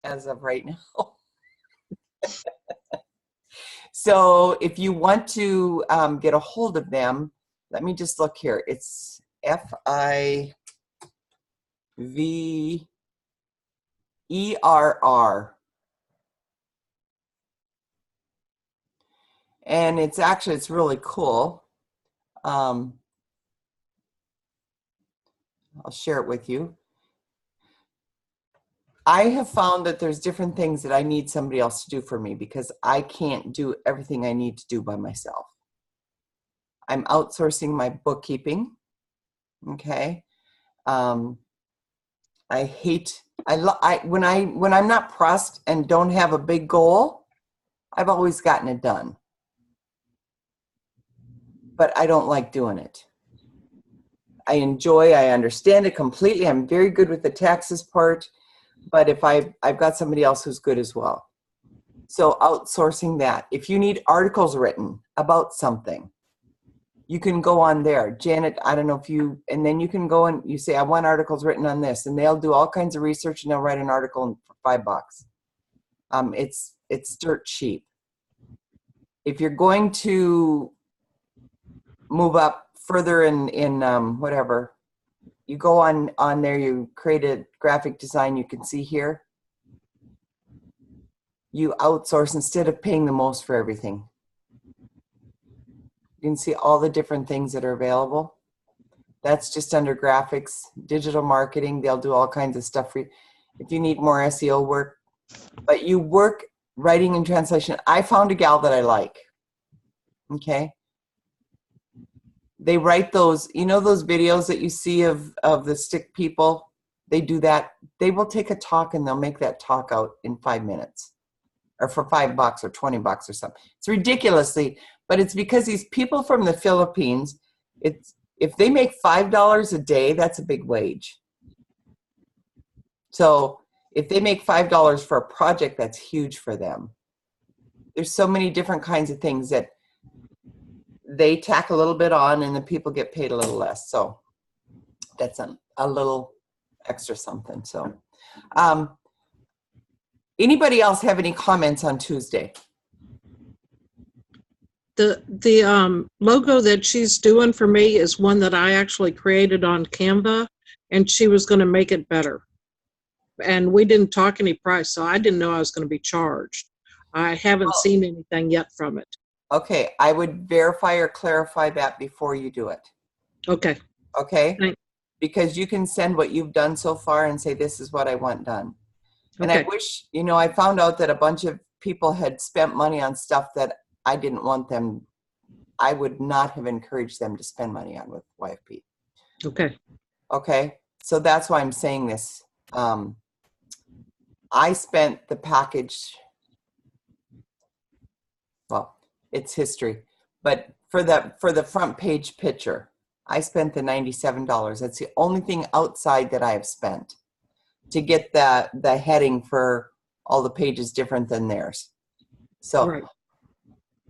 as of right now. So if you want to get a hold of them, let me just look here. It's FIVERR. And it's really cool. I'll share it with you. I have found that there's different things that I need somebody else to do for me because I can't do everything I need to do by myself. I'm outsourcing my bookkeeping. Okay. I hate, when I'm not pressed and don't have a big goal, I've always gotten it done. But I don't like doing it. I understand it completely. I'm very good with the taxes part, but if I've got somebody else who's good as well. So outsourcing that. If you need articles written about something, you can go on there. Janet, I don't know if you, and then you can go and you say, I want articles written on this, and they'll do all kinds of research and they'll write an article for $5. It's dirt cheap. If you're going to move up further in whatever, you go on there, you create a graphic design, you can see here. You outsource instead of paying the most for everything. You can see all the different things that are available. That's just under graphics, digital marketing. They'll do all kinds of stuff for you if you need more SEO work. But you work writing and translation. I found a gal that I like. Okay. They write those, you know, those videos that you see of the stick people. They do that. They will take a talk and they'll make that talk out in 5 minutes, or for $5 or $20 or something. It's ridiculously, but it's because these people from the Philippines, if they make $5 a day, that's a big wage. So if they make $5 for a project, that's huge for them. There's so many different kinds of things that they tack a little bit on and the people get paid a little less. So that's a little extra something. So anybody else have any comments on Tuesday? The logo that she's doing for me is one that I actually created on Canva, and she was going to make it better. And we didn't talk any price, so I didn't know I was going to be charged. I haven't seen anything yet from it. Okay, I would verify or clarify that before you do it. Okay. Okay? Thanks. Because you can send what you've done so far and say, this is what I want done. And Okay. I wish, you know, I found out that a bunch of people had spent money on stuff that I didn't want them, I would not have encouraged them to spend money on with YFP. Okay. Okay, so that's why I'm saying this. I spent the package, well, it's history, but for the front page picture, I spent the $97. That's the only thing outside that I have spent to get the heading for all the pages different than theirs. So, Right.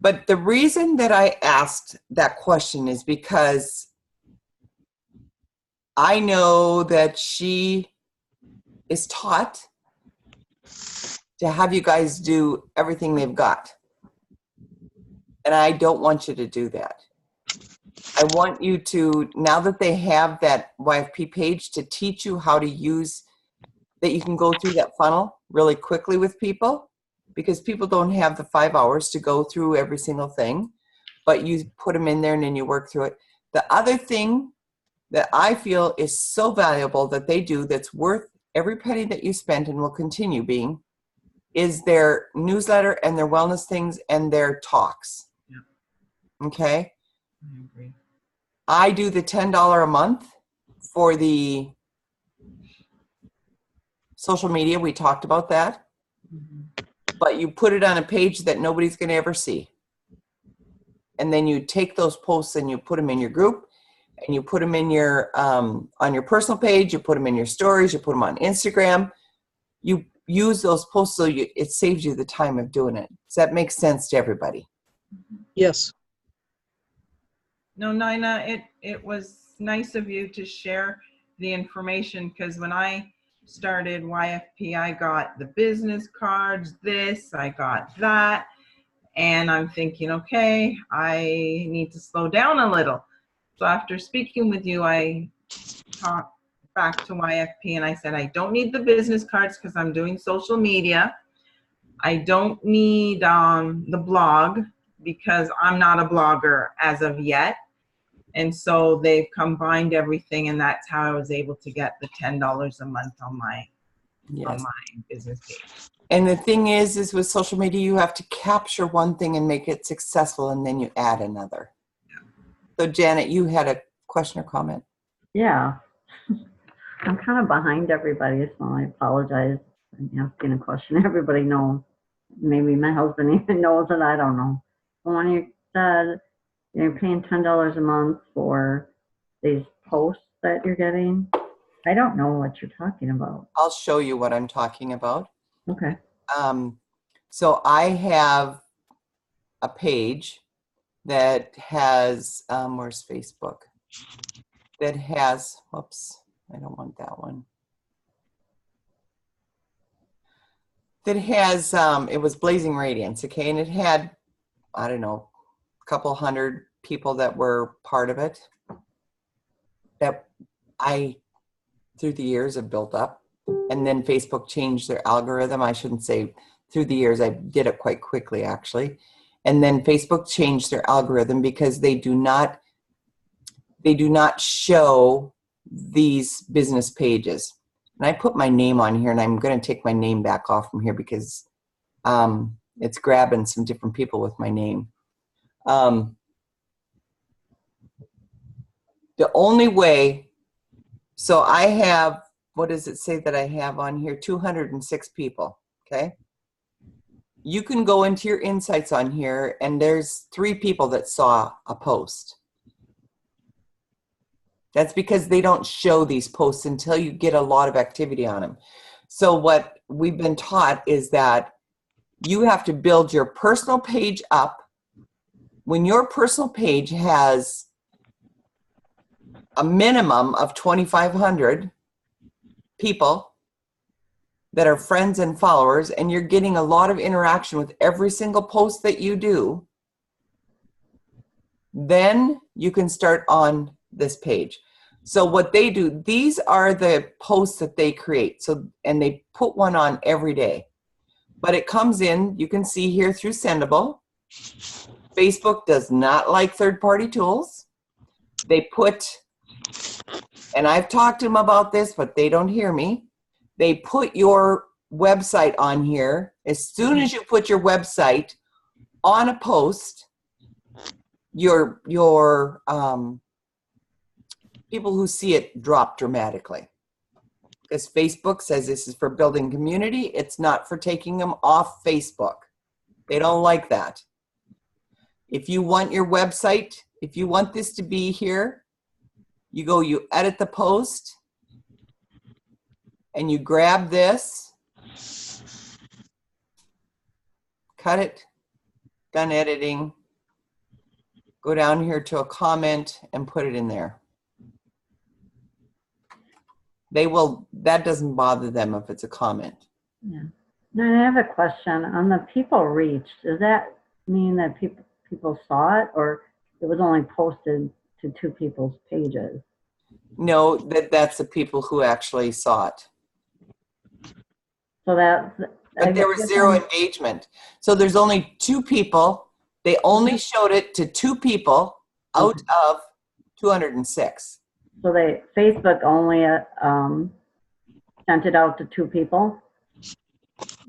But the reason that I asked that question is because I know that she is taught to have you guys do everything they've got. And I don't want you to do that. I want you to, now that they have that YFP page, to teach you how to use, that you can go through that funnel really quickly with people, because people don't have the 5 hours to go through every single thing, but you put them in there and then you work through it. The other thing that I feel is so valuable that they do, that's worth every penny that you spent and will continue being, is their newsletter and their wellness things and their talks. Yeah. Okay? I agree. I do the $10 a month for the social media. We talked about that. Mm-hmm. But you put it on a page that nobody's going to ever see. And then you take those posts and you put them in your group, and you put them in your on your personal page, you put them in your stories, you put them on Instagram. You use those posts so it saves you the time of doing it. Does that make sense to everybody? Yes. No, Nina, it was nice of you to share the information, because when I started YFP, I got the business cards, I got that. And I'm thinking, okay, I need to slow down a little. So after speaking with you, I talked back to YFP and I said, I don't need the business cards because I'm doing social media. I don't need the blog because I'm not a blogger as of yet. And so they've combined everything, and that's how I was able to get the $10 a month on my business page. And the thing is with social media, you have to capture one thing and make it successful, and then you add another. Yeah. So Janet, you had a question or comment? Yeah. I'm kind of behind everybody, so I apologize. I'm asking a question everybody knows. Maybe my husband even knows it, I don't know. But when you said you're paying $10 a month for these posts that you're getting, I don't know what you're talking about. I'll show you what I'm talking about. Okay. So I have a page that has, where's Facebook? That has, whoops, I don't want that one. That has, it was Blazing Radiance, okay? And it had, I don't know, a couple hundred people that were part of it that I, through the years, have built up. And then Facebook changed their algorithm. I shouldn't say through the years, I did it quite quickly, actually. And then Facebook changed their algorithm because they do not show these business pages. And I put my name on here, and I'm going to take my name back off from here because it's grabbing some different people with my name. The only way, so I have, what does it say that I have on here? 206 people, okay? You can go into your insights on here, and there's 3 people that saw a post. That's because they don't show these posts until you get a lot of activity on them. So what we've been taught is that you have to build your personal page up. When your personal page has a minimum of 2,500 people that are friends and followers, and you're getting a lot of interaction with every single post that you do, then you can start on this page. So what they do, these are the posts that they create. So, and they put one on every day, but it comes in, you can see here through Sendable. Facebook does not like third-party tools. They put, and I've talked to them about this, but they don't hear me. They put your website on here. As soon as you put your website on a post, your people who see it drop dramatically. Because Facebook says this is for building community. It's not for taking them off Facebook. They don't like that. If you want your website, if you want this to be here, you go, you edit the post, and you grab this, cut it, done editing, go down here to a comment and put it in there. They will, that doesn't bother them if it's a comment. Yeah. Now I have a question on the people reached. Does that mean that people saw it, or it was only posted to 2 people's pages? No, that's the people who actually saw it. So that's, but there was 0 engagement. So there's only 2 people. They only showed it to 2 people out of 206. So Facebook only sent it out to 2 people?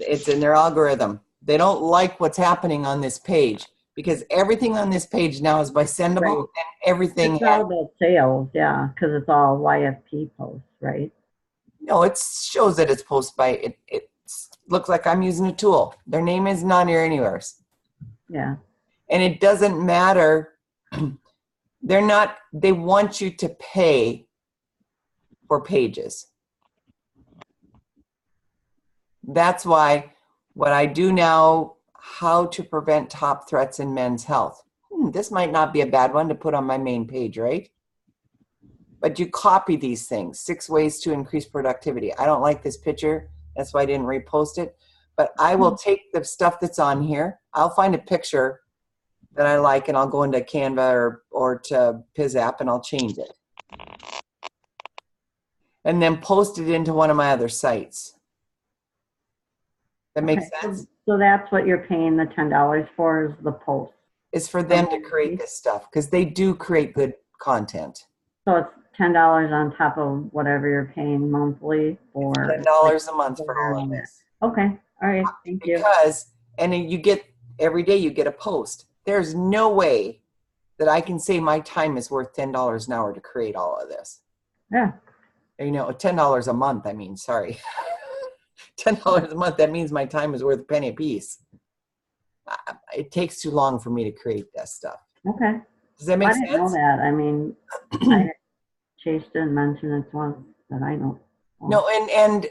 It's in their algorithm. They don't like what's happening on this page because everything on this page now is by Sendable, right. And everything. It's all about sales, yeah, because it's all YFP posts, right? No, it shows that it's posted by, it looks like I'm using a tool. Their name is not here anywhere. Yeah. And it doesn't matter. They want you to pay for pages. That's why what I do now, how to prevent top threats in men's health. This might not be a bad one to put on my main page, right? but you copy these things. 6 ways to increase productivity. I don't like this picture. That's why I didn't repost it. But I will take the stuff that's on here. I'll find a picture that I like, and I'll go into Canva or to PizApp, and I'll change it. And then post it into one of my other sites. That makes sense? So that's what you're paying the $10 for, is the post. It's for them to create this stuff, because they do create good content. So it's $10 on top of whatever you're paying monthly for. $10 a month for all of this. Okay. All right. Thank you. Because, and then you get, every day you get a post. There's no way that I can say my time is worth $10 an hour to create all of this. Yeah. You know, $10 a month, I mean, sorry. $10 a month, that means my time is worth a penny a piece. It takes too long for me to create that stuff. Okay. Does that make I sense? didn't know that. I mean, Chase didn't mention it once that I know. No, and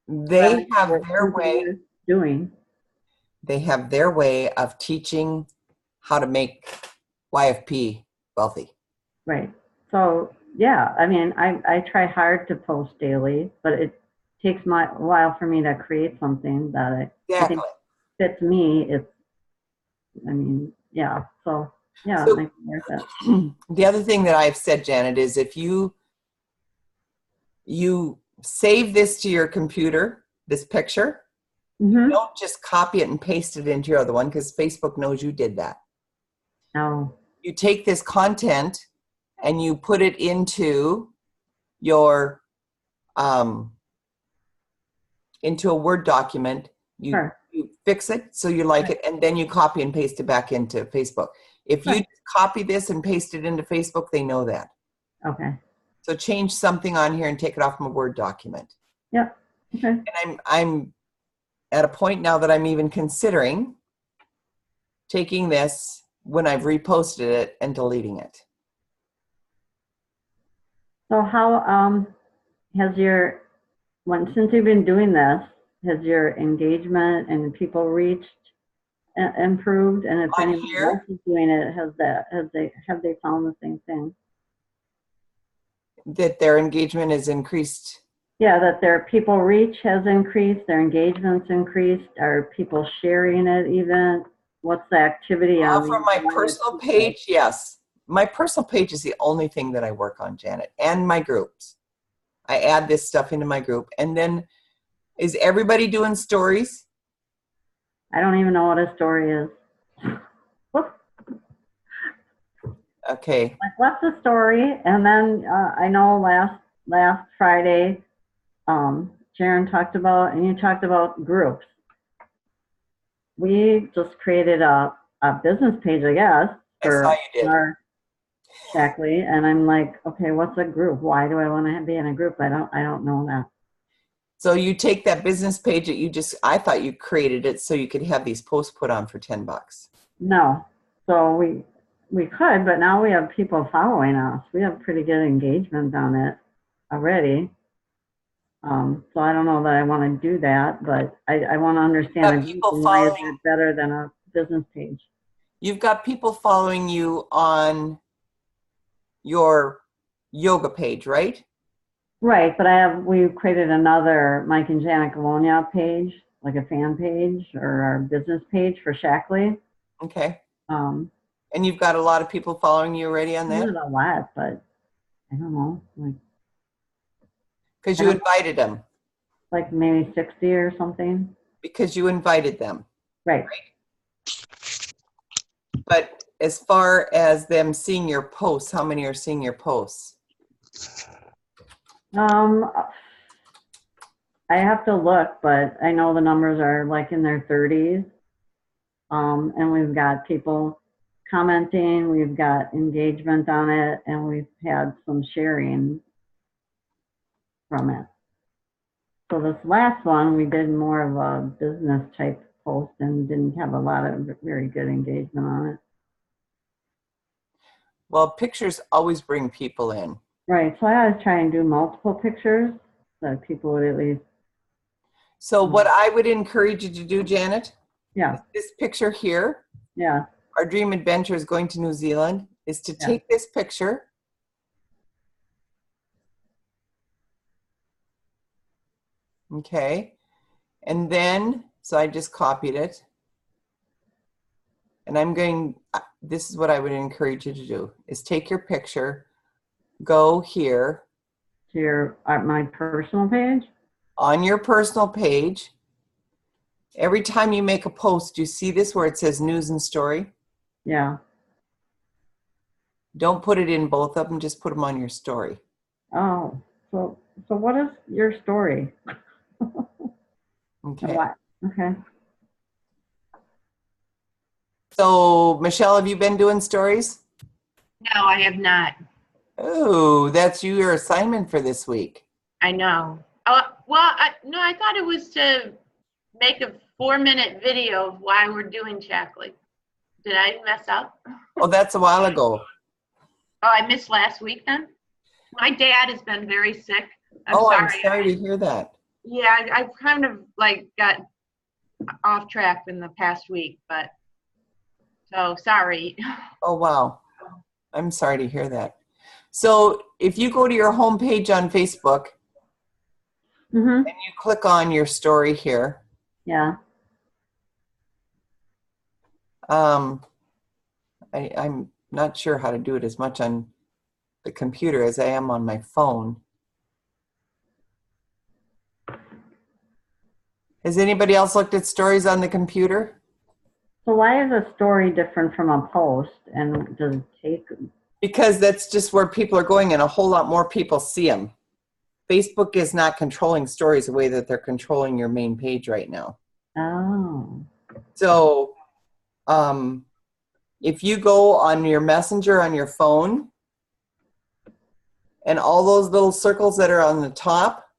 they have their way doing. They have their way of teaching how to make YFP wealthy. Right. So yeah, I mean, I try hard to post daily, but it takes a while for me to create something that I think fits me. I mean, yeah. So yeah, So, I can work that. the other thing that I've said, Janet, is if you save this to your computer, this picture, Mm-hmm. don't just copy it and paste it into your other one, because Facebook knows you did that. No. You take this content and you put it into your into a Word document. You, Sure. you fix it so you like it, and then you copy and paste it back into Facebook. If you just copy this and paste it into Facebook, they know that. Okay. So change something on here and take it off from a Word document. Yep. Okay. And I'm at a point now that I'm even considering taking this when I've reposted it and deleting it. So how has since you've been doing this, has your engagement and people reached improved? And if On anyone here? else is doing it, have they found the same thing? That their engagement is increased. Yeah, that their people reach has increased, their engagement's increased. Are people sharing it even? What's the activity on From my personal page, yes. My personal page is the only thing that I work on, Janet, and my groups. I add this stuff into my group. And then, is everybody doing stories? I don't even know what a story is. Okay. Like, what's the story? And then I know last Friday, Sharon talked about, and you talked about groups. We just created a business page, I guess, for I saw you did. our Shackley, and I'm like, okay, what's a group? Why do I want to be in a group? I don't know that. So you take that business page that I thought you created it so you could have these posts put on for $10. No, so we could, but now we have people following us. We have pretty good engagement on it already. So I don't know that I want to do that, but I want to understand why is it better than a business page. You've got people following you on your yoga page, right? Right, but we created another Mike and Janet Galonia page, like a fan page or our business page for Shackley. Okay. And you've got a lot of people following you already on that? not a lot, but I don't know, because you invited them. Like maybe 60 or something. Because you invited them. Right. But as far as them seeing your posts, how many are seeing your posts? I have to look, but I know the numbers are like in their 30s. And we've got people commenting, we've got engagement on it, and we've had some sharing from it. So this last one, we did more of a business type post and didn't have a lot of very good engagement on it. Well, pictures always bring people in. Right, so I always try and do multiple pictures so that people would at least. So what I would encourage you to do, Janet, Yeah, this picture here, yeah, our dream adventure is going to New Zealand, is to take this picture Okay. And then, so I just copied it. And I'm going, this is what I would encourage you to do, is take your picture, go here To your, my personal page? on your personal page. Every time you make a post, you see this where it says news and story? Yeah. Don't put it in both of them, just put them on your story. Oh, so what is your story? Okay. What? Okay. So, Michelle, have you been doing stories? No, I have not. Oh, that's your assignment for this week. I know. Oh, well, no, I thought it was to make a 4-minute video of why we're doing Shackley. Did I mess up? Oh, that's a while ago. Oh, I missed last week then? My dad has been very sick. I'm I'm sorry. sorry to hear that. Yeah, I've kind of like got off track in the past week, but so sorry. Oh, wow. I'm sorry to hear that. So if you go to your homepage on Facebook Mm-hmm. and you click on your story here, Yeah. I'm not sure how to do it as much on the computer as I am on my phone. Has anybody else looked at stories on the computer? So why is a story different from a post? And does it take? Because that's just where people are going and a whole lot more people see them. Facebook is not controlling stories the way that they're controlling your main page right now. Oh. So if you go on your messenger on your phone and all those little circles that are on the top,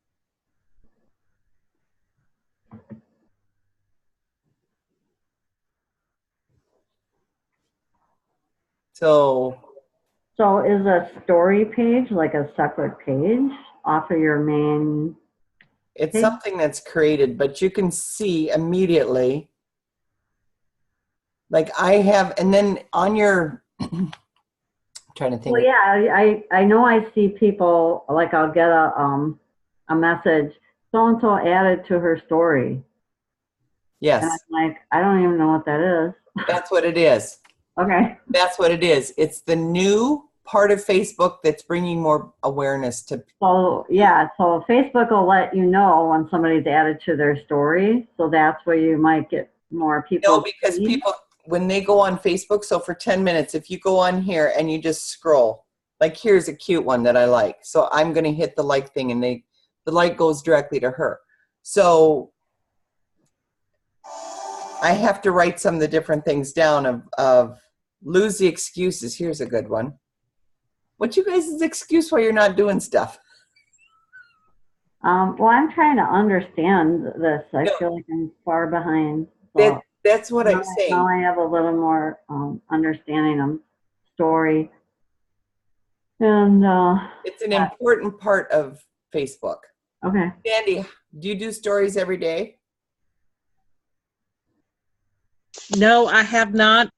so is a story page like a separate page off of your main? it's Okay. something that's created, but you can see immediately, like I have, and then on your, I'm trying to think. Well, yeah, I know I see people, like I'll get a message, so-and-so added to her story. And Yes, I'm like, I don't even know what that is. that's what it is. Okay. That's what it is. It's the new part of Facebook that's bringing more awareness to. So, yeah, so Facebook will let you know when somebody's added to their story. So that's where you might get more people. No, because people, when they go on Facebook, so for 10 minutes, if you go on here and you just scroll, like here's a cute one that I like. So I'm going to hit the like thing and the like goes directly to her. So I have to write some of the different things down of lose the excuses. Here's a good one. What's you guys' excuse why you're not doing stuff? Well, I'm trying to understand this. I No. feel like I'm far behind. So That's what I'm now saying. I have a little more understanding of story. And, It's an important part of Facebook. okay. Sandy, do you do stories every day? No, I have not.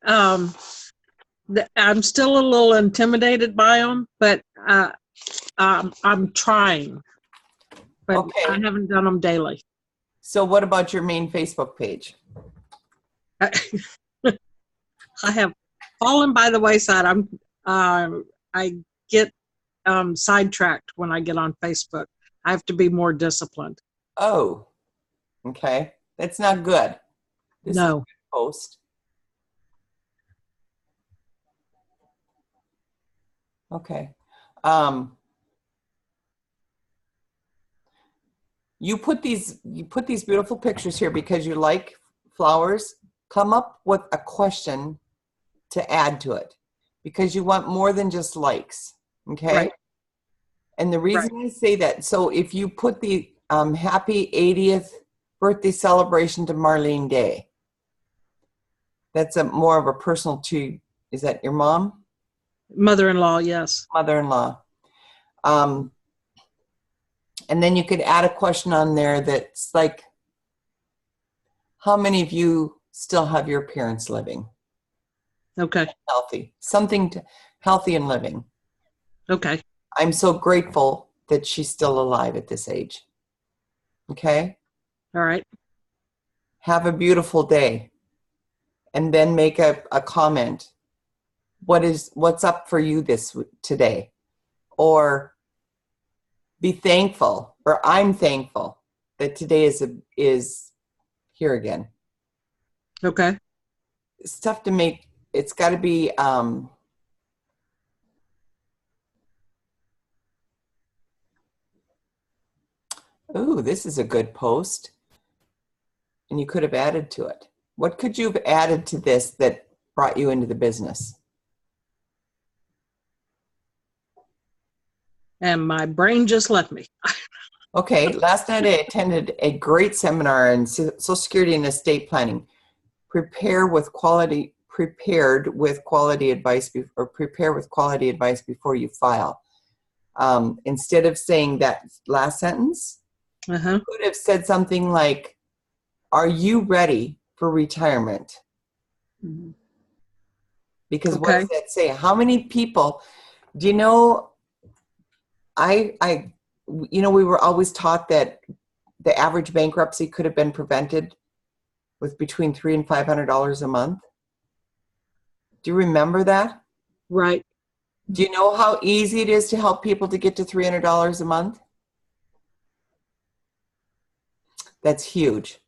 I'm still a little intimidated by them, but I'm trying. But Okay. I haven't done them daily. So what about your main Facebook page? I have fallen by the wayside. I get sidetracked when I get on Facebook. I have to be more disciplined. Oh, okay. That's not good. This is a No. good post. Okay. You put these beautiful pictures here because you like flowers. Come up with a question to add to it because you want more than just likes. Okay. Right. And the reason I say that, so if you put the happy 80th birthday celebration to Marlene Day, that's more of a personal to, is that your mom? Mother-in-law, yes. Mother-in-law. And then you could add a question on there that's like, how many of you still have your parents living? Okay. Healthy. Something to, healthy and living. Okay. I'm so grateful that she's still alive at this age. Okay? All right. Have a beautiful day. And then make a comment. What's up for you today? Or be thankful, or I'm thankful that today is here again. Okay. It's tough to make. It's got to be ooh, this is a good post. And you could have added to it. What could you have added to this that brought you into the business? And my brain just left me. Okay, last night I attended a great seminar in Social Security and estate planning. Prepare with quality advice, or prepare with quality advice before you file. Instead of saying that last sentence, Uh-huh. could have said something like, are you ready for retirement? Mhm. Because what Okay. does that say? How many people, do you know, we were always taught that the average bankruptcy could have been prevented with between $300 and $500 a month. Do you remember that? Right. Do you know how easy it is to help people to get to $300 a month? That's huge.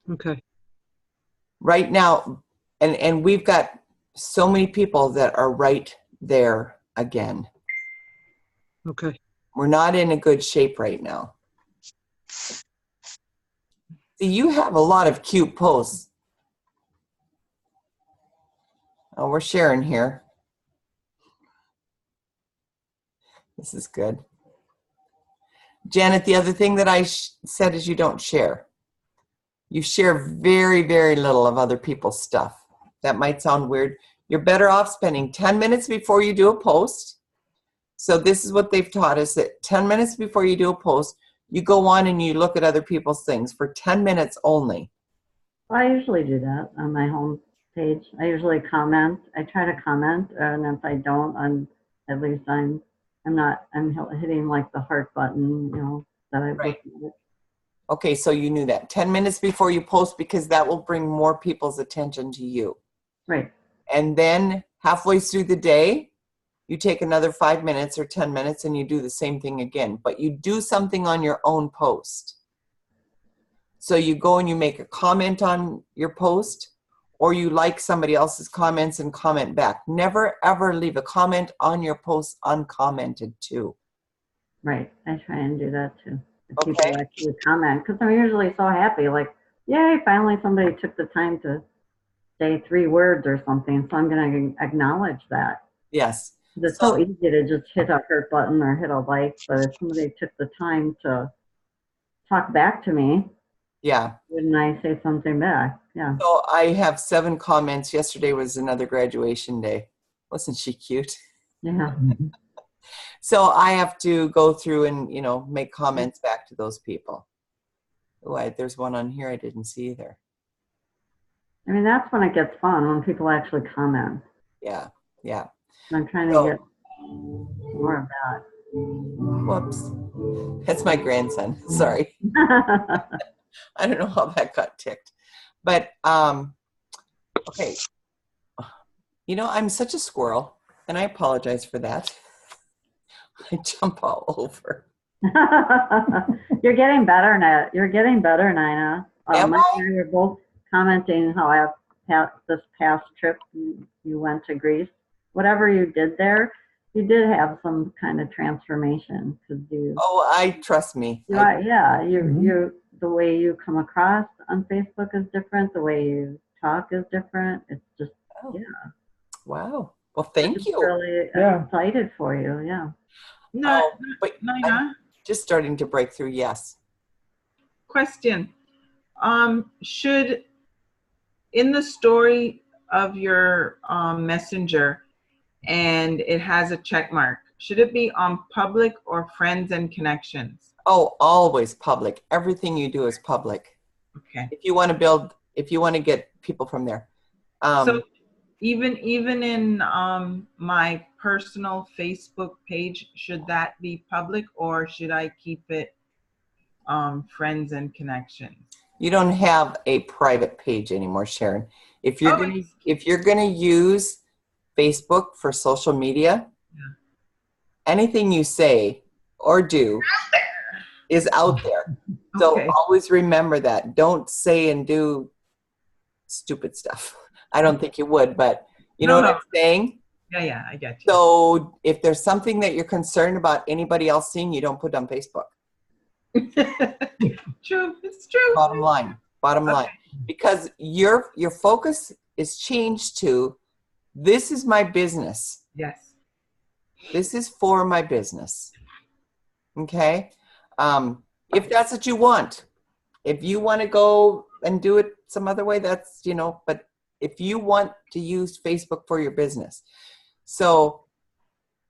Okay. Right now, and we've got so many people that are right there again. Okay. We're not in a good shape right now. See, you have a lot of cute posts. Oh, we're sharing here. This is good. Janet, the other thing that I said is you don't share. You share very, very little of other people's stuff. That might sound weird. You're better off spending 10 minutes before you do a post. So this is what they've taught us, that 10 minutes before you do a post, you go on and you look at other people's things for 10 minutes only. Well, I usually do that on my home page. I usually comment. I try to comment, and if I don't, at least I'm hitting like the heart button, that I Right. look at it. Okay, so you knew that. 10 minutes before you post, because that will bring more people's attention to you. Right. And then halfway through the day, you take another 5 minutes or 10 minutes and you do the same thing again. But you do something on your own post. So you go and you make a comment on your post, or you like somebody else's comments and comment back. Never, ever leave a comment on your post uncommented too. Right. I try and do that too. If Okay. people actually comment, because I'm usually so happy, like, yay, finally somebody took the time to say 3 words or something. So I'm going to acknowledge that. Yes. It's so easy to just hit a hurt button or hit a like, but if somebody took the time to talk back to me, yeah. wouldn't I say something back? Yeah. So I have 7 comments. Yesterday was another graduation day. Wasn't she cute? Yeah. So I have to go through and, make comments back to those people. Oh, there's one on here I didn't see either. I mean, that's when it gets fun, when people actually comment. Yeah. Yeah. I'm trying to get more of that. Whoops. That's my grandson. Sorry. I don't know how that got ticked. But, okay. I'm such a squirrel, and I apologize for that. I jump all over. You're getting better, Nina. You're getting better, Nina. Am Mike I? and I were both commenting how this past trip you went to Greece. Whatever you did there, you did have some kind of transformation, because Oh, trust me. you the way you come across on Facebook is different. The way you talk is different. It's just Wow. Well, thank you. Really excited for you. Yeah. No, But Nina, I'm just starting to break through. Yes. question. Should, in the story of your messenger, and it has a check mark, should it be on public or friends and connections? Oh, always public. Everything you do is public. Okay. If you want to get people from there. So even in my personal Facebook page, should that be public, or should I keep it friends and connections. You don't have a private page anymore, Sharon. If you're Oh, gonna use Facebook for social media, anything you say or do is out there. So Okay. always remember that. Don't say and do stupid stuff. I don't think you would, but you know No, what I'm saying? Yeah, I get you. So if there's something that you're concerned about anybody else seeing, you don't put it on Facebook. True, it's true. Bottom line. Okay. Because your focus is changed to, this is my business. Yes. This is for my business. Okay? If that's what you want. If you want to go and do it some other way, that's, but if you want to use Facebook for your business. So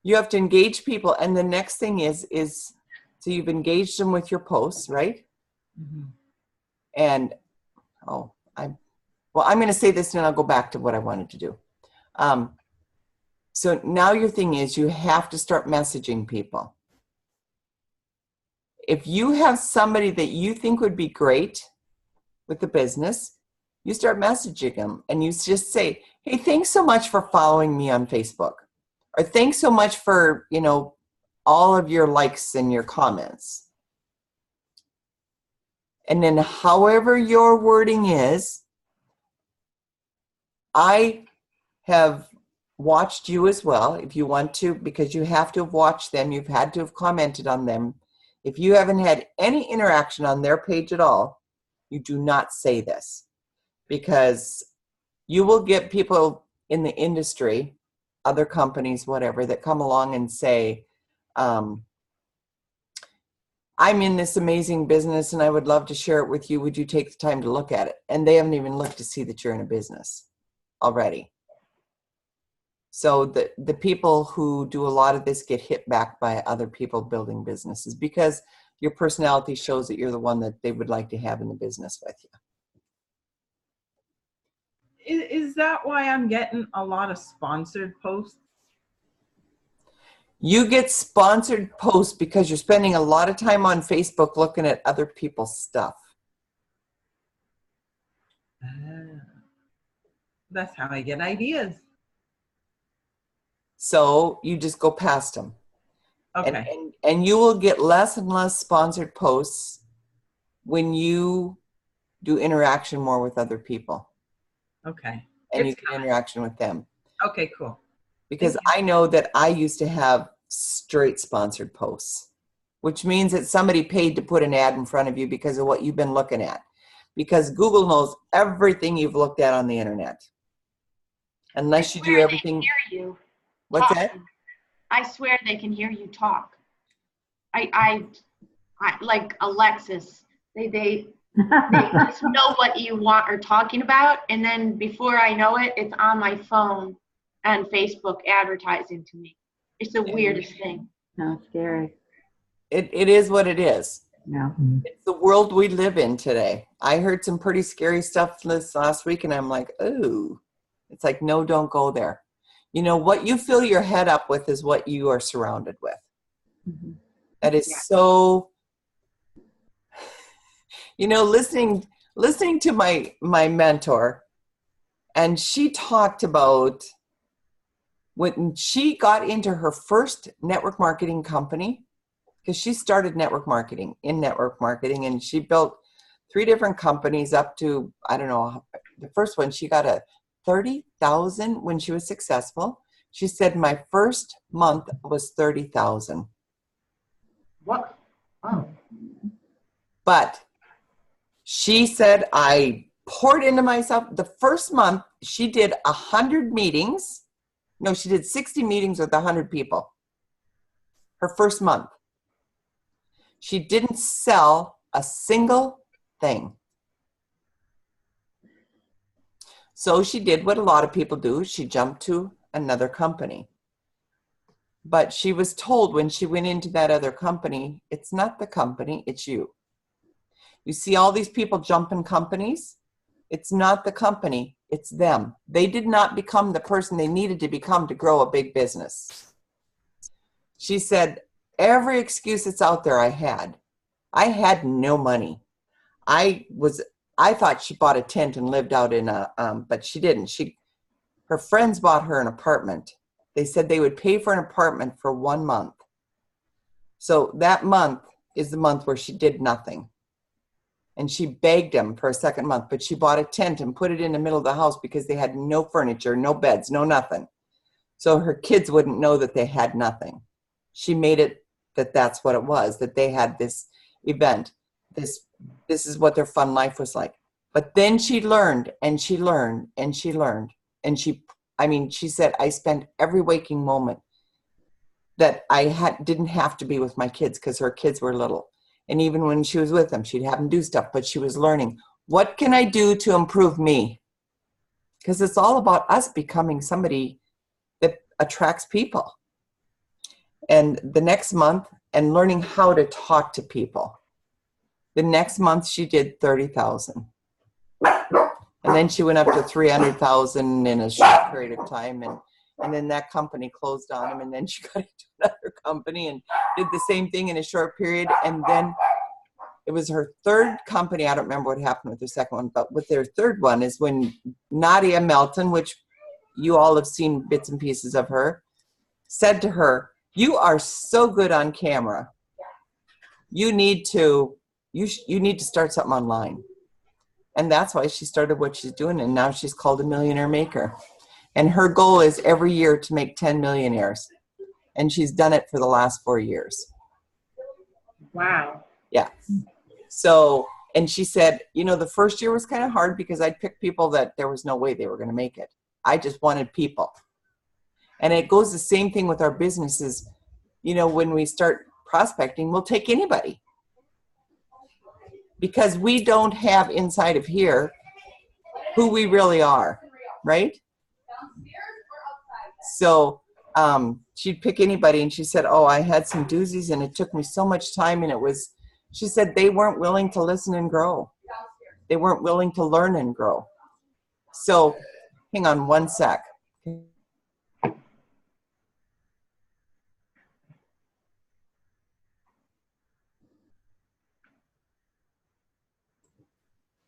you have to engage people. And the next thing is so you've engaged them with your posts, right? Mhm. And, I'm going to say this and then I'll go back to what I wanted to do. So now your thing is you have to start messaging people. If you have somebody that you think would be great with the business, you start messaging them and you just say, hey, thanks so much for following me on Facebook. Or thanks so much for, all of your likes and your comments. And then however your wording is, I have watched you as well, if you want to, because you have to have watched them. You've had to have commented on them. If you haven't had any interaction on their page at all, you do not say this, because you will get people in the industry, other companies, whatever, that come along and say, I'm in this amazing business and I would love to share it with you. Would you take the time to look at it? And they haven't even looked to see that you're in a business already. So the people who do a lot of this get hit back by other people building businesses because your personality shows that you're the one that they would like to have in the business with you. Is that why I'm getting a lot of sponsored posts? You get sponsored posts because you're spending a lot of time on Facebook looking at other people's stuff. That's how I get ideas. So you just go past them. Okay. And you will get less and less sponsored posts when you do interaction more with other people. Okay. And you It's get interaction with them. Okay, cool. Because I know that I used to have straight sponsored posts, which means that somebody paid to put an ad in front of you because of what you've been looking at. Because Google knows everything you've looked at on the internet. Unless you do everything. They can hear you. What's talk. that? I swear they can hear you talk. I like Alexis. They just know what you want or talking about, and then before I know it, it's on my phone and Facebook advertising to me. It's the weirdest thing. No, scary. It is what it is. Yeah. It's the world we live in today. I heard some pretty scary stuff this last week, and I'm like, oh, it's like, no, don't go there. You know, what you fill your head up with is what you are surrounded with. Mm-hmm. That is so, listening to my mentor, and she talked about when she got into her first network marketing company, because she started network marketing, and she built 3 different companies up to, I don't know, the first one, she got a 30,000 when she was successful. She said, my first month was 30,000. What? Oh. But she said, I poured into myself. The first month, she did 100 meetings. No, she did 60 meetings with 100 people. Her first month. She didn't sell a single thing. So she did what a lot of people do. She jumped to another company. But she was told when she went into that other company, it's not the company, it's you. You see all these people jumping companies? It's not the company, it's them. They did not become the person they needed to become to grow a big business. She said, every excuse that's out there I had. I had no money. I thought she bought a tent and lived out in a, but she didn't. Her friends bought her an apartment. They said they would pay for an apartment for 1 month. So that month is the month where she did nothing. And she begged them for a second month, but she bought a tent and put it in the middle of the house because they had no furniture, no beds, no nothing. So her kids wouldn't know that they had nothing. She made it that that's what it was, that they had this event. This is what their fun life was like. But then she learned and she learned and she learned. And she said, I spent every waking moment that I didn't have to be with my kids because her kids were little. And even when she was with them, she'd have them do stuff, but she was learning, what can I do to improve me? Because it's all about us becoming somebody that attracts people. And the next month, and learning how to talk to people. The next month she did 30,000. And then she went up to 300,000 in a short period of time. And then that company closed on him. And then she got into another company and did the same thing in a short period. And then it was her third company. I don't remember what happened with her second one, but with their third one is when Nadia Melton, which you all have seen bits and pieces of her, said to her, you are so good on camera. You need to start something online. And that's why she started what she's doing. And now she's called a millionaire maker. And her goal is every year to make 10 millionaires. And she's done it for the last 4 years. Wow. Yeah. So, and she said, the first year was kind of hard because I'd pick people that there was no way they were going to make it. I just wanted people. And it goes the same thing with our businesses. When we start prospecting, we'll take anybody. Because we don't have inside of here who we really are, right? So she'd pick anybody, and she said, oh, I had some doozies, and it took me so much time, and she said they weren't willing to listen and grow. They weren't willing to learn and grow. So hang on one sec.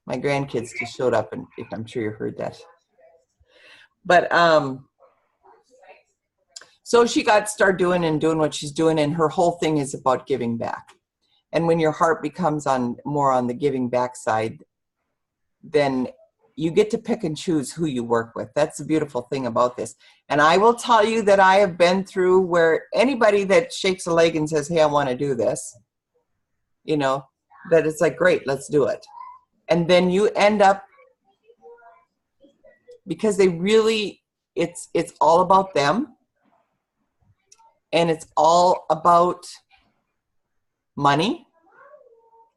My grandkids just showed up, and I'm sure you heard that. But so she started doing what she's doing, and her whole thing is about giving back. And when your heart becomes more on the giving back side, then you get to pick and choose who you work with. That's the beautiful thing about this. And I will tell you that I have been through where anybody that shakes a leg and says, hey, I want to do this, that it's like, great, let's do it. And then you end up, because they really, it's all about them. And it's all about money.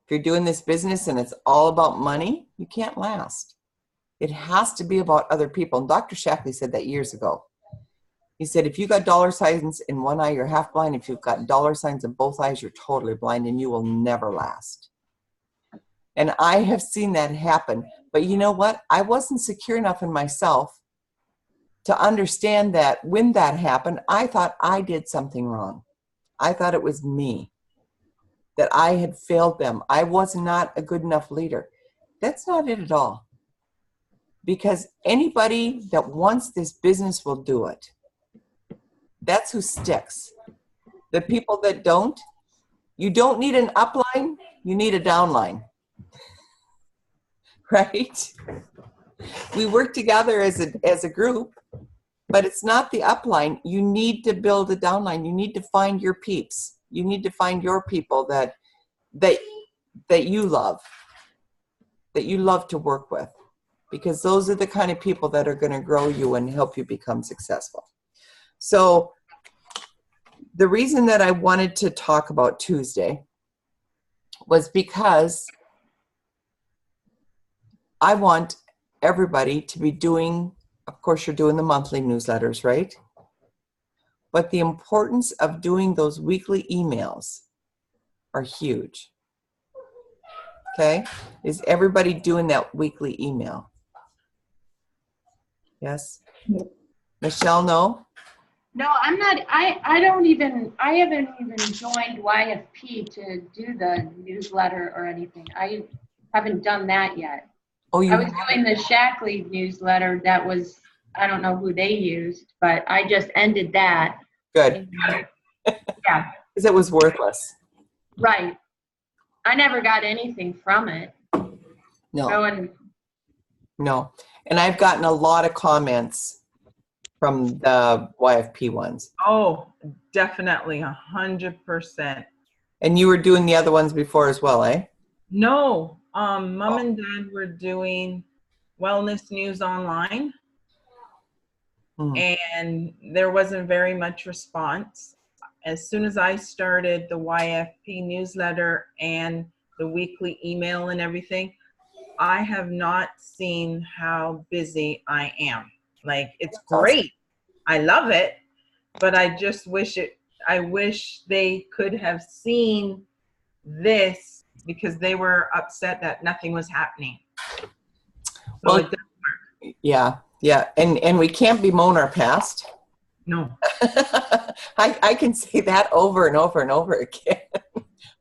If you're doing this business and it's all about money, you can't last. It has to be about other people. And Dr. Shackley said that years ago. He said, if you got dollar signs in one eye, you're half blind. If you've got dollar signs in both eyes, you're totally blind, and you will never last. And I have seen that happen. But you know what? I wasn't secure enough in myself to understand that when that happened, I thought I did something wrong. I thought it was me, that I had failed them. I was not a good enough leader. That's not it at all. Because anybody that wants this business will do it. That's who sticks. The people that don't, you don't need an upline, you need a downline. Right? We work together as a group, but it's not the upline. You need to build a downline. You need to find your peeps. You need to find your people that you love to work with, because those are the kind of people that are going to grow you and help you become successful. So the reason that I wanted to talk about Tuesday was because I want everybody to be doing, of course, you're doing the monthly newsletters, right? But the importance of doing those weekly emails are huge. Okay? Is everybody doing that weekly email? Yes? Yep. Michelle, no? No, I'm not. I don't even. I haven't even joined YFP to do the newsletter or anything. I haven't done that yet. Oh, I you was doing the Shackley newsletter. That was, I don't know who they used, but I just ended that. good. Yeah, Because it was worthless. right. I never got anything from it. No, And no. And I've gotten a lot of comments from the YFP ones. Oh, definitely 100%. And you were doing the other ones before as well, eh? No, mom and dad were doing wellness news online, Hmm. and there wasn't very much response. As soon as I started the YFP newsletter and the weekly email and everything, I have not seen how busy I am. Like, it's great. I love it, but I just I wish they could have seen this, because they were upset that nothing was happening. So Well, yeah. And we can't bemoan our past. no. I can say that over and over and over again.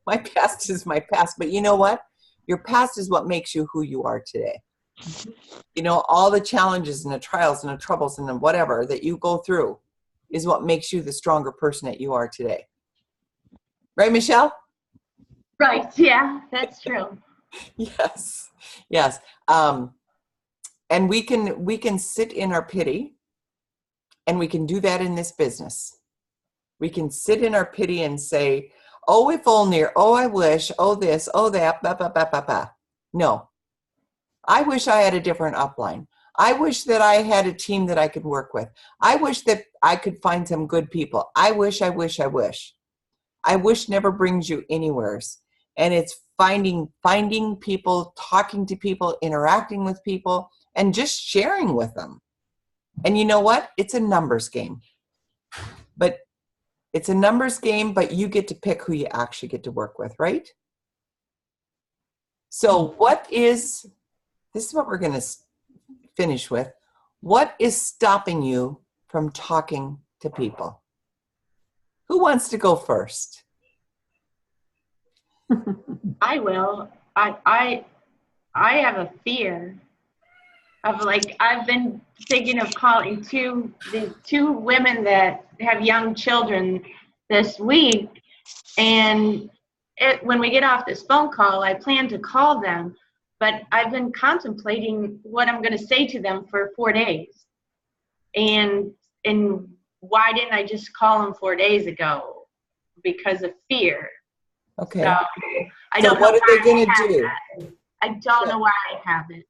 My past is my past. But you know what? Your past is what makes you who you are today. You know, all the challenges and the trials and the troubles and the whatever that you go through is what makes you the stronger person that you are today. Right, Michelle? right, yeah, that's true. Yes. Yes. And we can sit in our pity, and we can do that in this business. We can sit in our pity and say, oh, if only, or oh, I wish, oh, this, oh, that, blah, blah, blah, blah, blah. No. I wish I had a different upline. I wish that I had a team that I could work with. I wish that I could find some good people. I wish. I wish never brings you anywheres. And it's finding people, talking to people, interacting with people, and just sharing with them. And you know what? It's a numbers game. But it's a numbers game, but you get to pick who you actually get to work with, right? So this is what we're going to finish with. What is stopping you from talking to people? Who wants to go first? I will. I have a fear of, like, I've been thinking of calling the two women that have young children this week, and when we get off this phone call, I plan to call them, but I've been contemplating what I'm going to say to them for 4 days, and why didn't I just call them 4 days ago? Because of fear. Okay. So I So don't what know are they why going I to have do? that. I don't know why I have it.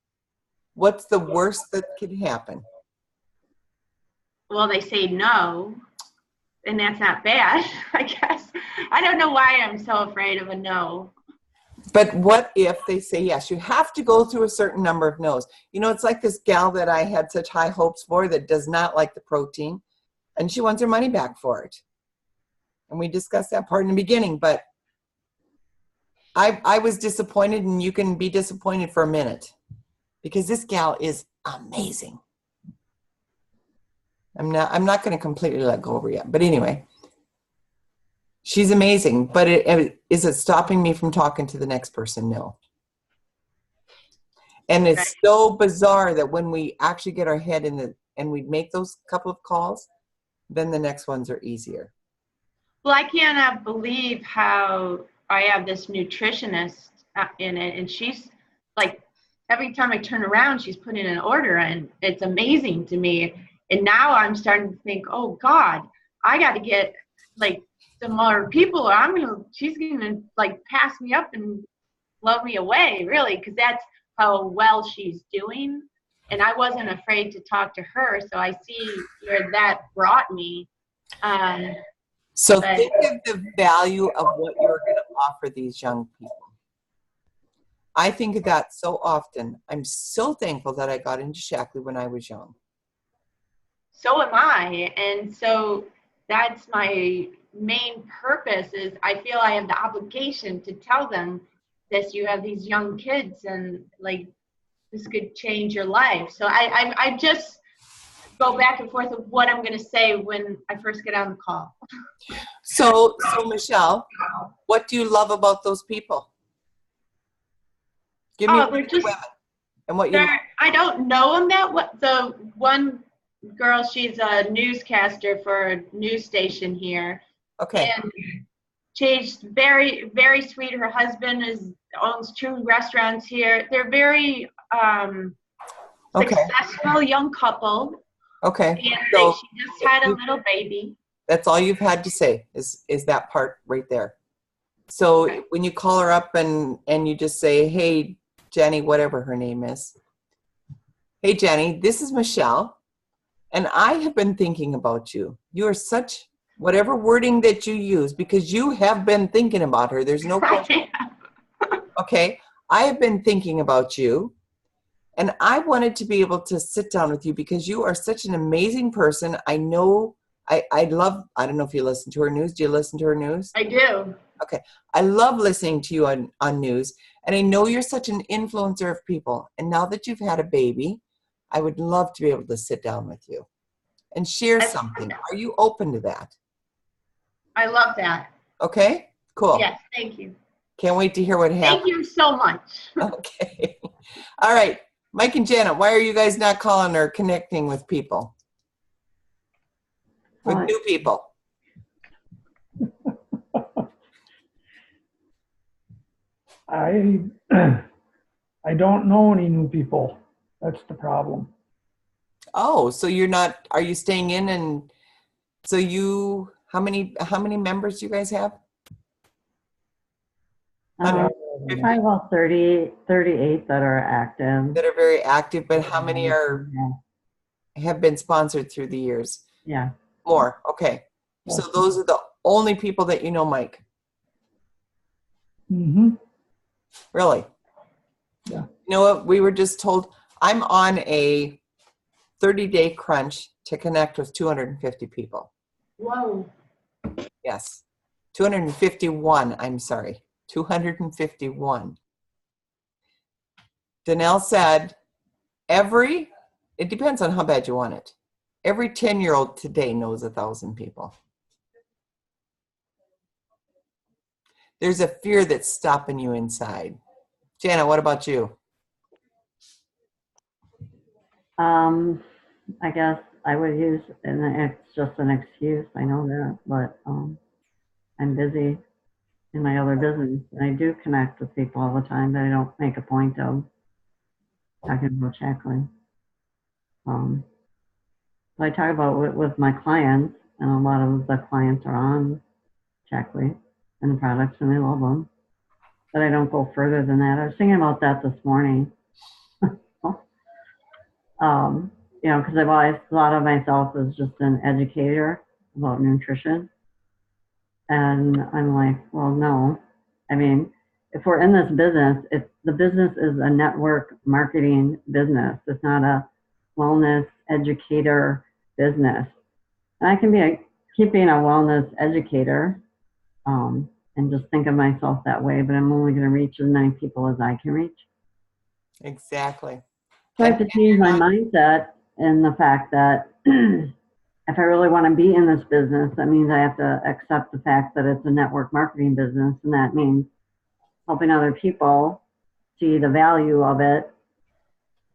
What's the worst that could happen? Well, they say no, and that's not bad, I guess. I don't know why I'm so afraid of a no. But what if they say yes? You have to go through a certain number of no's. You know, it's like this gal that I had such high hopes for that does not like the protein, and she wants her money back for it. And we discussed that part in the beginning, but I was disappointed, and you can be disappointed for a minute because this gal is amazing. I'm not going to completely let go of her yet, but anyway, she's amazing. But is it stopping me from talking to the next person? No. And it's so bizarre that when we actually get our head in and we make those couple of calls, then the next ones are easier. Well, I cannot believe how I have this nutritionist in it, and she's like, every time I turn around, she's putting an order in. It's amazing to me. And now I'm starting to think, oh God, I got to get like some more people, or she's gonna like pass me up and blow me away, really, because that's how well she's doing. And I wasn't afraid to talk to her, so I see where that brought me. So think of the value of what you're going to offer these young people. I think of that so often. I'm so thankful that I got into Shackley when I was young. So am I. And so that's my main purpose, is I feel I have the obligation to tell them this. You have these young kids, and like, this could change your life. So I just go back and forth of what I'm going to say when I first get on the call. So Michelle, what do you love about those people? Give me Oh, one they're of the just, women and what you. I don't know them the one girl, she's a newscaster for a news station here. Okay. And she's very, very sweet. Her husband owns 2 restaurants here. They're very Okay. successful young couple. Okay. And So she just had a little baby. that's all you've had to say is that part right there. So Okay. when you call her up and you just say, hey, Jenny, whatever her name is. Hey, Jenny, this is Michelle. And I have been thinking about you. You are such, whatever wording that you use, because you have been thinking about her. There's no question. Okay. I have been thinking about you. And I wanted to be able to sit down with you because you are such an amazing person. I know, I love, I don't know if you listen to her news. Do you listen to her news? I do. Okay. I love listening to you on news. And I know you're such an influencer of people. And now that you've had a baby, I would love to be able to sit down with you and share something. Are you open to that? I love that. Okay, cool. Yes, thank you. Can't wait to hear what happens. Thank you so much. Okay. All right. Mike and Janet, why are you guys not calling or connecting with people? With new people? I don't know any new people. That's the problem. Oh, so you're not, are you staying in and so you, how many members do you guys have? Probably about 38 that are active. That are very active, but how many have been sponsored through the years? Yeah. More, okay. So those are the only people that you know, Mike? Mm-hmm. Really? Yeah. You know what, we were just told, I'm on a 30-day crunch to connect with 250 people. Whoa. Yes. 251, I'm sorry. 251. Danelle said, it depends on how bad you want it. Every 10-year-old today knows 1,000 people. There's a fear that's stopping you inside. Jana, what about you? I guess I would use, and it's just an excuse, I know that, but I'm busy in my other business. And I do connect with people all the time, but I don't make a point of talking about Checkly. So I talk about with my clients, and a lot of the clients are on Checkly and the products, and they love them. But I don't go further than that. I was thinking about that this morning. You know, because I've always thought of myself as just an educator about nutrition. And I'm like, well, no. I mean, if we're in this business, the business is a network marketing business. It's not a wellness educator business. And I can keep being a wellness educator and just think of myself that way, but I'm only going to reach as many people as I can reach. Exactly. So I have to change my mindset in the fact that if I really want to be in this business, that means I have to accept the fact that it's a network marketing business, and that means helping other people see the value of it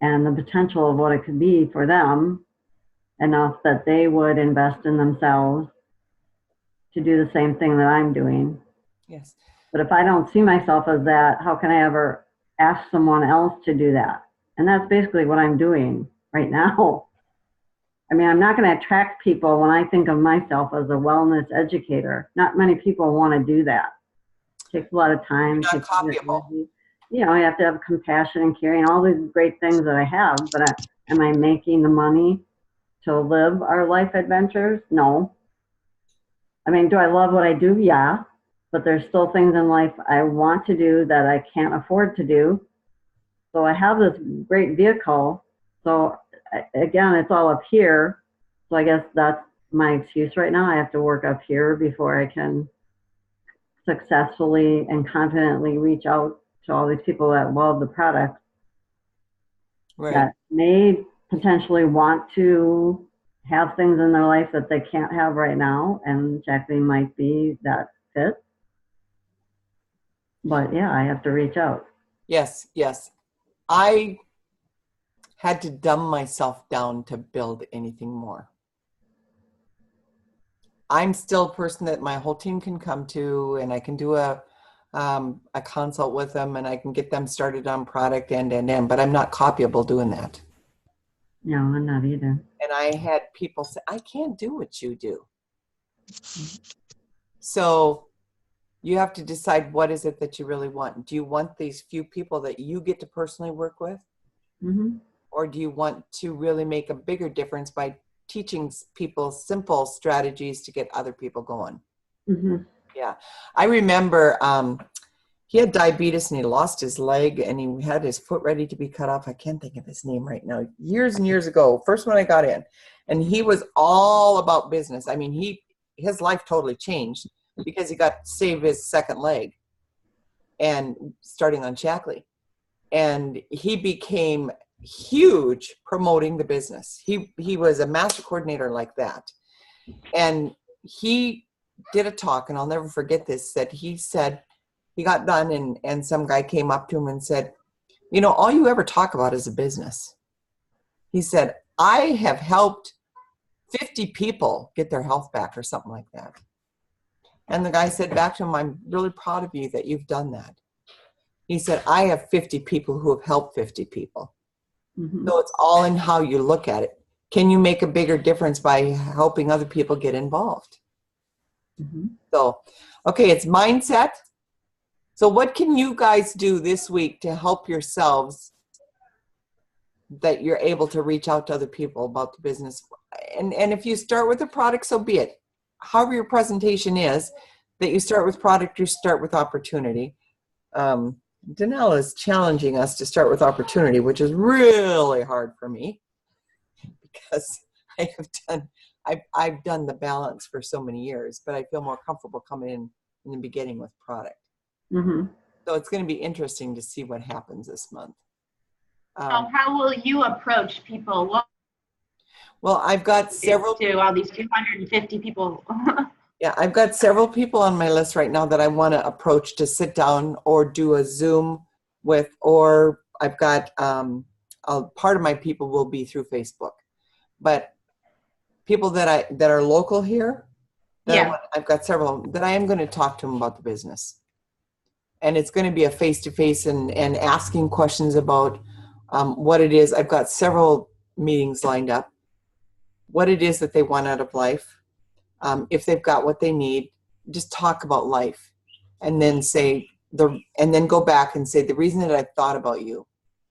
and the potential of what it could be for them, enough that they would invest in themselves to do the same thing that I'm doing. Yes. But if I don't see myself as that, how can I ever ask someone else to do that? And that's basically what I'm doing right now. I mean, I'm not going to attract people when I think of myself as a wellness educator. Not many people want to do that. It takes a lot of time. You're not copyable. You know, you have to have compassion and caring, all these great things that I have, but am I making the money to live our life adventures? No. I mean, do I love what I do? Yeah. But there's still things in life I want to do that I can't afford to do. So I have this great vehicle. So again, it's all up here. So I guess that's my excuse right now. I have to work up here before I can successfully and confidently reach out to all these people that love the product, Right. that may potentially want to have things in their life that they can't have right now, and Jacqueline might be that fit. But yeah, I have to reach out. Yes, yes. I had to dumb myself down to build anything more. I'm still a person that my whole team can come to, and I can do a consult with them, and I can get them started on product end, but I'm not copyable doing that. No, I'm not either. And I had people say, I can't do what you do. So you have to decide, what is it that you really want? Do you want these few people that you get to personally work with? Mm-hmm. Or do you want to really make a bigger difference by teaching people simple strategies to get other people going? Mm-hmm. Yeah. I remember he had diabetes and he lost his leg and he had his foot ready to be cut off. I can't think of his name right now. Years and years ago, first when I got in. And he was all about business. I mean, his life totally changed because he got to save his second leg and starting on Shackley. And he became huge promoting the business. He was a master coordinator like that. And he did a talk, and I'll never forget this, that he said, he got done and some guy came up to him and said, you know, all you ever talk about is a business. He said, I have helped 50 people get their health back or something like that. And the guy said back to him, I'm really proud of you that you've done that. He said, I have 50 people who have helped 50 people. Mm-hmm. So it's all in how you look at it. Can you make a bigger difference by helping other people get involved? Mm-hmm. So, okay, it's mindset. So what can you guys do this week to help yourselves that you're able to reach out to other people about the business? And if you start with a product, so be it. However your presentation is, that you start with product, you start with opportunity. Danelle is challenging us to start with opportunity, which is really hard for me because I've done the balance for so many years, but I feel more comfortable coming in the beginning with product. Mm-hmm. So it's going to be interesting to see what happens this month. So how will you approach people? What Well, I've got several. to all these 250 people? Yeah, I've got several people on my list right now that I want to approach to sit down or do a Zoom with, or I've got part of my people will be through Facebook, but people that are local here, Yeah. I've got several that I am going to talk to them about the business. And it's going to be a face-to-face and asking questions about what it is. I've got several meetings lined up. What it is that they want out of life. If they've got what they need, just talk about life. And then then go back and say, the reason that I thought about you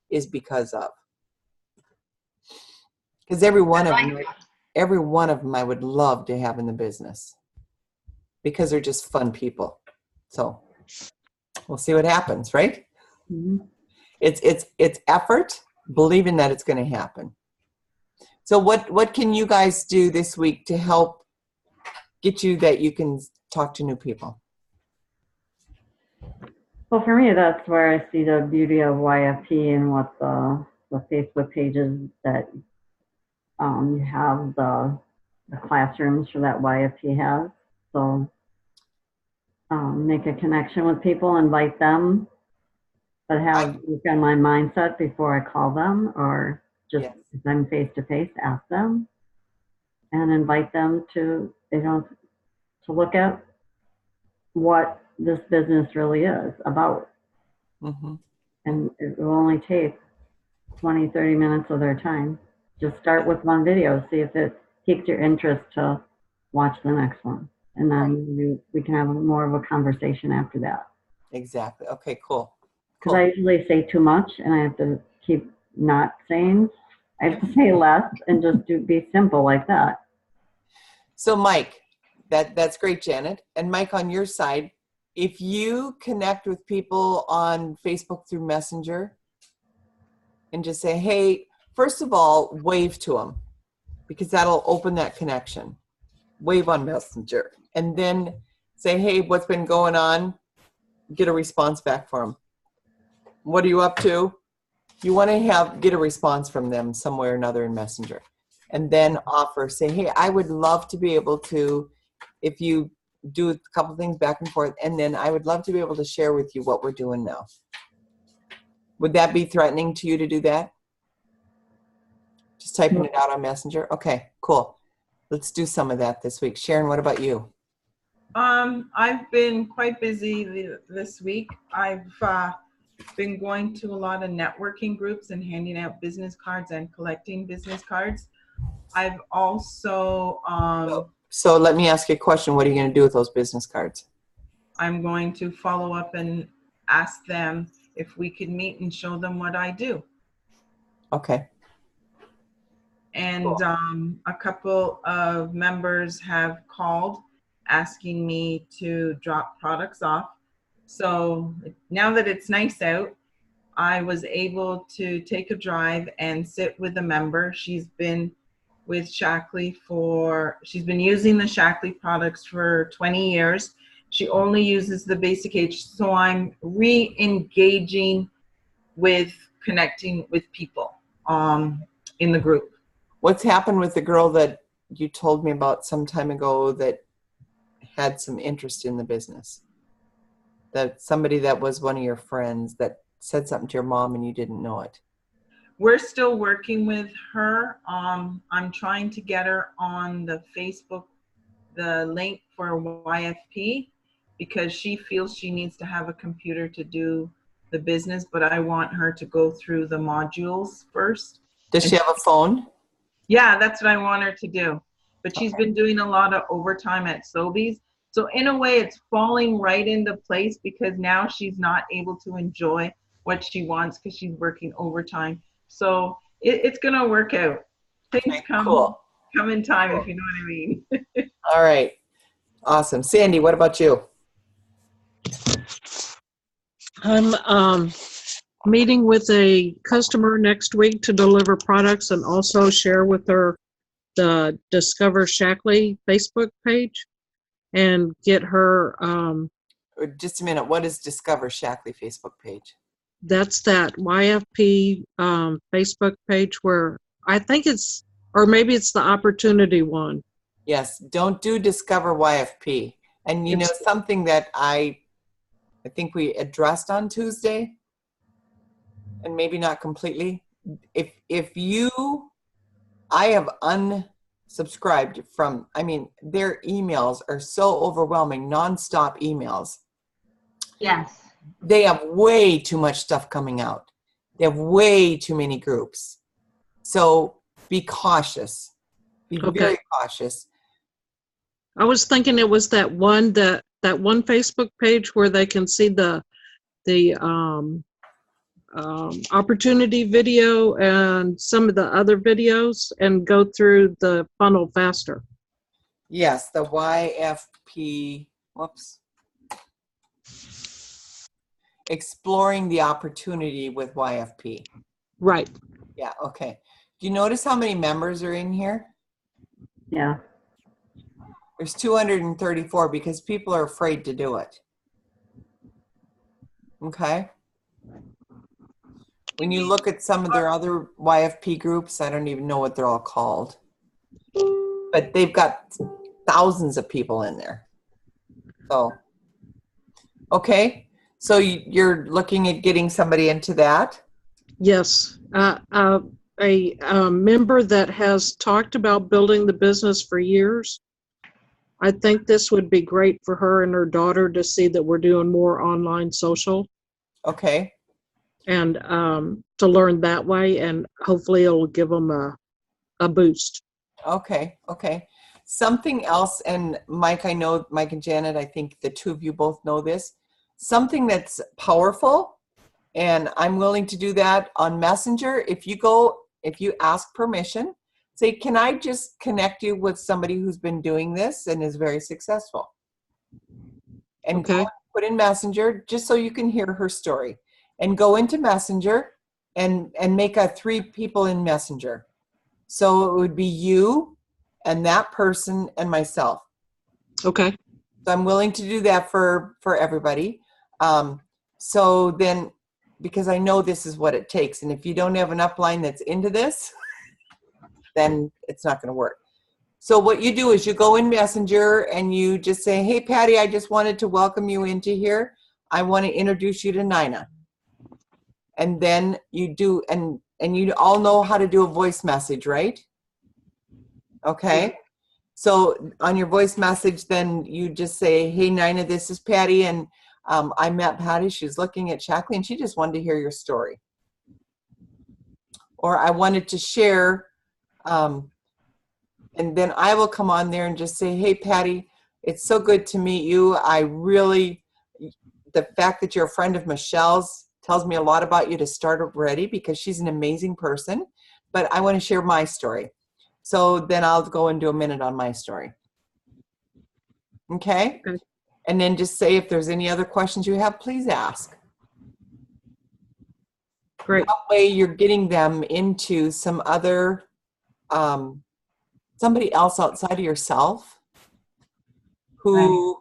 is because of. Because every one of them I would love to have in the business. Because they're just fun people. So we'll see what happens, right? Mm-hmm. It's effort, believing that it's going to happen. So what can you guys do this week to help get you that you can talk to new people? Well, for me, that's where I see the beauty of YFP and what the Facebook pages that you have the classrooms for that YFP has. So make a connection with people, invite them, but look on my mindset before I call them, or just if I'm face to face, ask them and invite them to look at what this business really is about. Mm-hmm. And it will only take 20, 30 minutes of their time. Just start with one video, see if it piques your interest to watch the next one. And then we can have more of a conversation after that. Exactly. Okay, cool. Because I usually say too much and I have to keep not saying. I have to say less and just be simple like that. So Mike, that's great, Janet. And Mike, on your side, if you connect with people on Facebook through Messenger and just say, hey, first of all, wave to them because that'll open that connection. Wave on Messenger and then say, hey, what's been going on? Get a response back from them. What are you up to? You want to get a response from them some way or another in Messenger. and then offer, say, hey, I would love to be able to, if you do a couple things back and forth, and then I would love to be able to share with you what we're doing now. Would that be threatening to you to do that? Just typing it out on Messenger? Okay, cool. Let's do some of that this week. Sharon, what about you? I've been quite busy this week. I've been going to a lot of networking groups and handing out business cards and collecting business cards. I've also, So let me ask you a question. What are you going to do with those business cards? I'm going to follow up and ask them if we could meet and show them what I do. Okay. And Cool. a couple of members have called asking me to drop products off. So now that it's nice out, I was able to take a drive and sit with a member. She's been with Shaklee she's been using the Shaklee products for 20 years. She only uses the basic H. So I'm re-engaging with connecting with people in the group. What's happened with the girl that you told me about some time ago that had some interest in the business? That somebody that was one of your friends that said something to your mom and you didn't know it. We're still working with her. I'm trying to get her on the Facebook, the link for YFP, because she feels she needs to have a computer to do the business, but I want her to go through the modules first. Does she have a phone? Yeah, that's what I want her to do. But she's been doing a lot of overtime at Sobeys. So in a way, it's falling right into place because now she's not able to enjoy what she wants because she's working overtime. So it's going to work out. Things come in time, if you know what I mean. All right. Awesome. Sandy, what about you? I'm meeting with a customer next week to deliver products and also share with her the Discover Shaklee Facebook page and get her. Just a minute. What is Discover Shaklee Facebook page? That's that YFP Facebook page where I think it's, or maybe it's the opportunity one. Yes. Don't do Discover YFP. And you know something that I think we addressed on Tuesday, and maybe not completely. I have unsubscribed from, I mean, their emails are so overwhelming, nonstop emails. Yes. They have way too much stuff coming out. They have way too many groups. So be cautious. Be very cautious. I was thinking it was that one Facebook page where they can see the opportunity video and some of the other videos and go through the funnel faster. Yes, the YFP, whoops. Exploring the opportunity with YFP. Right. Yeah, okay. Do you notice how many members are in here? Yeah. There's 234 because people are afraid to do it. Okay. When you look at some of their other YFP groups, I don't even know what they're all called, but they've got thousands of people in there. So, okay. So you're looking at getting somebody into that? Yes. A member that has talked about building the business for years. I think this would be great for her and her daughter to see that we're doing more online social. Okay. And to learn that way, and hopefully it'll give them a boost. Okay. Okay. Something else, and Mike, I know, Mike and Janet, I think the two of you both know this. Something that's powerful, and I'm willing to do that on Messenger. If you ask permission, say, can I just connect you with somebody who's been doing this and is very successful? And go put in Messenger just so you can hear her story. And go into Messenger and make 3 people in Messenger. So it would be you and that person and myself. Okay. So I'm willing to do that for everybody. So then, because I know this is what it takes, and if you don't have an upline that's into this, then it's not going to work. So what you do is you go in Messenger and you just say, hey, Patty, I just wanted to welcome you into here. I want to introduce you to Nina. And then you do, and you all know how to do a voice message, right? Okay. So on your voice message, then you just say, hey, Nina, this is Patty. And I met Patty. She's looking at Shaklee and she just wanted to hear your story. Or I wanted to share, and then I will come on there and just say, hey, Patty, it's so good to meet you. I really, the fact that you're a friend of Michelle's tells me a lot about you to start already because she's an amazing person, but I want to share my story. So then I'll go and do a minute on my story. Okay? Okay. And then just say if there's any other questions you have, please ask. Great. That way you're getting them into some other, somebody else outside of yourself who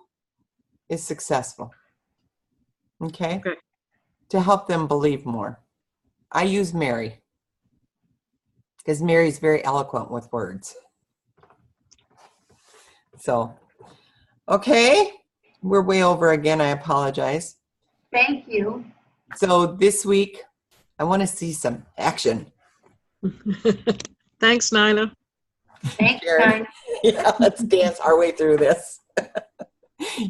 is successful. Okay? Okay. To help them believe more. I use Mary because Mary's very eloquent with words. So, okay, we're way over again. I apologize. Thank you. So this week, I want to see some action. Thanks, Nina. Thanks, Sharon. guys. Yeah, let's dance our way through this.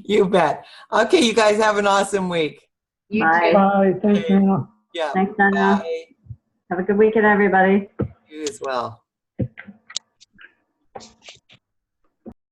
You bet. Okay, you guys have an awesome week. You Bye. too. Bye, thanks, Nina. Yeah. Thanks, Donna. Bye. Have a good weekend, everybody. You as well.